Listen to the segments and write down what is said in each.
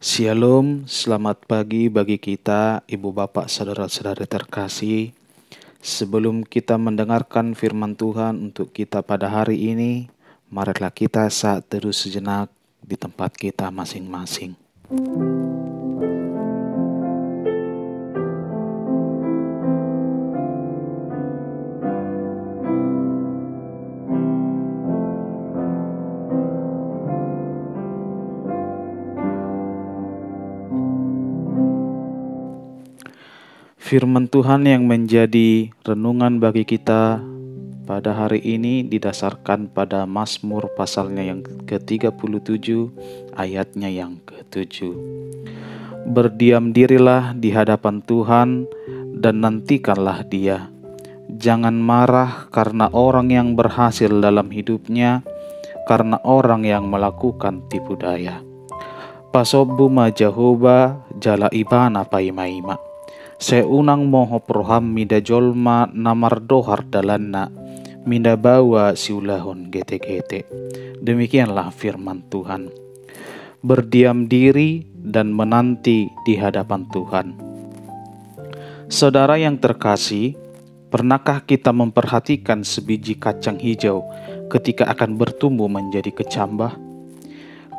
Shalom, selamat pagi bagi kita, ibu bapak, saudara-saudari terkasih. Sebelum kita mendengarkan firman Tuhan untuk kita pada hari ini, marilah kita saat teduh sejenak di tempat kita masing-masing. Firman Tuhan yang menjadi renungan bagi kita pada hari ini didasarkan pada Mazmur pasalnya yang ke-37 ayatnya yang ke-7. Berdiam dirilah di hadapan Tuhan dan nantikanlah Dia. Jangan marah karena orang yang berhasil dalam hidupnya, karena orang yang melakukan tipu daya. Pasobu majahoba jala ibana paimaima. Seunang moho proham mida jolma namar dohar dalanna mida bawa siulahon gete-gete. Demikianlah firman Tuhan. Berdiam diri dan menanti di hadapan Tuhan. Saudara yang terkasih, pernahkah kita memperhatikan sebiji kacang hijau ketika akan bertumbuh menjadi kecambah?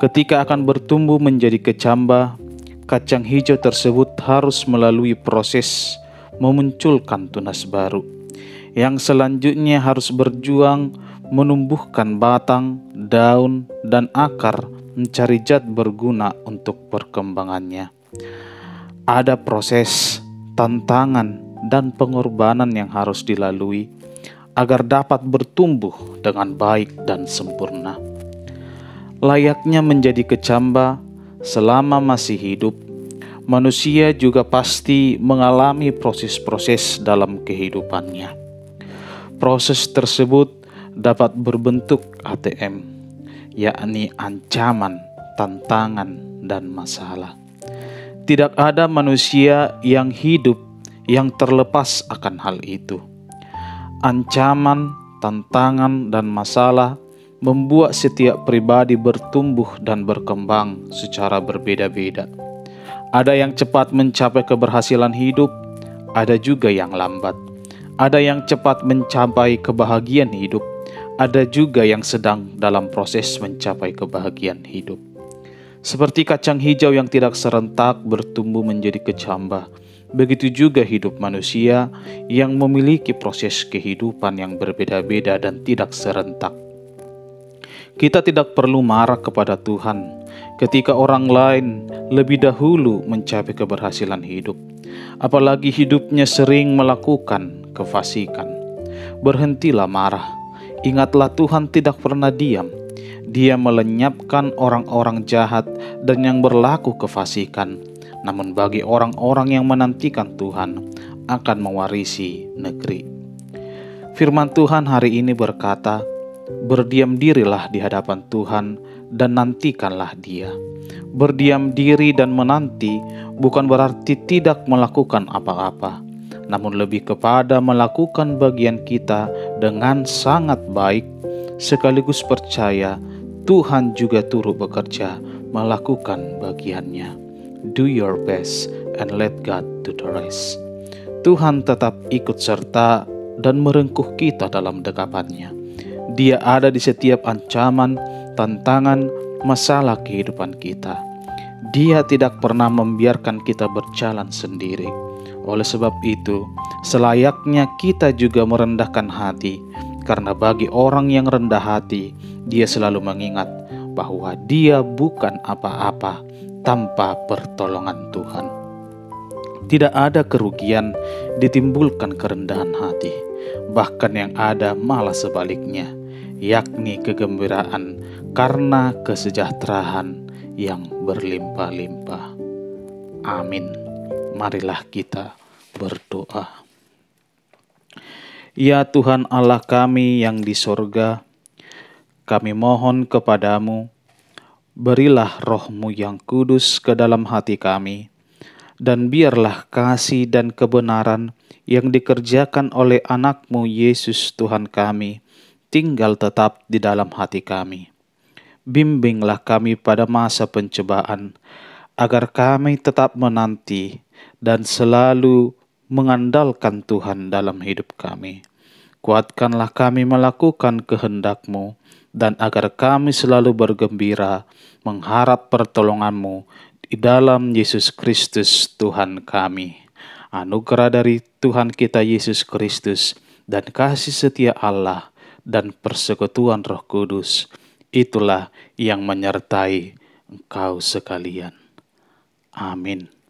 Ketika akan bertumbuh menjadi kecambah, kacang hijau tersebut harus melalui proses memunculkan tunas baru, yang selanjutnya harus berjuang menumbuhkan batang, daun, dan akar mencari zat berguna untuk perkembangannya. Ada proses, tantangan, dan pengorbanan yang harus dilalui agar dapat bertumbuh dengan baik dan sempurna. Layaknya menjadi kecambah, selama masih hidup, manusia juga pasti mengalami proses-proses dalam kehidupannya. Proses tersebut dapat berbentuk ATM, yakni ancaman, tantangan, dan masalah. Tidak ada manusia yang hidup yang terlepas akan hal itu. Ancaman, tantangan, dan masalah membuat setiap pribadi bertumbuh dan berkembang secara berbeda-beda. Ada yang cepat mencapai keberhasilan hidup, ada juga yang lambat. Ada yang cepat mencapai kebahagiaan hidup, ada juga yang sedang dalam proses mencapai kebahagiaan hidup. Seperti kacang hijau yang tidak serentak bertumbuh menjadi kecambah, begitu juga hidup manusia yang memiliki proses kehidupan yang berbeda-beda dan tidak serentak. Kita tidak perlu marah kepada Tuhan ketika orang lain lebih dahulu mencapai keberhasilan hidup, apalagi hidupnya sering melakukan kefasikan. Berhentilah marah. Ingatlah Tuhan tidak pernah diam. Dia melenyapkan orang-orang jahat dan yang berlaku kefasikan. Namun bagi orang-orang yang menantikan Tuhan akan mewarisi negeri. Firman Tuhan hari ini berkata, berdiam dirilah di hadapan Tuhan dan nantikanlah Dia. Berdiam diri dan menanti bukan berarti tidak melakukan apa-apa, namun lebih kepada melakukan bagian kita dengan sangat baik, sekaligus percaya Tuhan juga turut bekerja melakukan bagiannya. Do your best and let God do the rest. Tuhan tetap ikut serta dan merengkuh kita dalam dekapannya. Dia ada di setiap ancaman, tantangan, masalah kehidupan kita. Dia tidak pernah membiarkan kita berjalan sendiri. Oleh sebab itu, selayaknya kita juga merendahkan hati, karena bagi orang yang rendah hati, dia selalu mengingat bahwa dia bukan apa-apa tanpa pertolongan Tuhan. Tidak ada kerugian ditimbulkan kerendahan hati, bahkan yang ada malah sebaliknya, yakni kegembiraan karena kesejahteraan yang berlimpah-limpah. Amin. Marilah kita berdoa. Ya Tuhan Allah kami yang di sorga, kami mohon kepadamu, berilah roh-Mu yang kudus ke dalam hati kami, dan biarlah kasih dan kebenaran yang dikerjakan oleh anak-Mu Yesus Tuhan kami tinggal tetap di dalam hati kami. Bimbinglah kami pada masa pencobaan, agar kami tetap menanti dan selalu mengandalkan Tuhan dalam hidup kami. Kuatkanlah kami melakukan kehendak-Mu, dan agar kami selalu bergembira mengharap pertolongan-Mu di dalam Yesus Kristus Tuhan kami. Anugerah dari Tuhan kita Yesus Kristus dan kasih setia Allah dan persekutuan Roh Kudus, itulah yang menyertai engkau sekalian. Amin.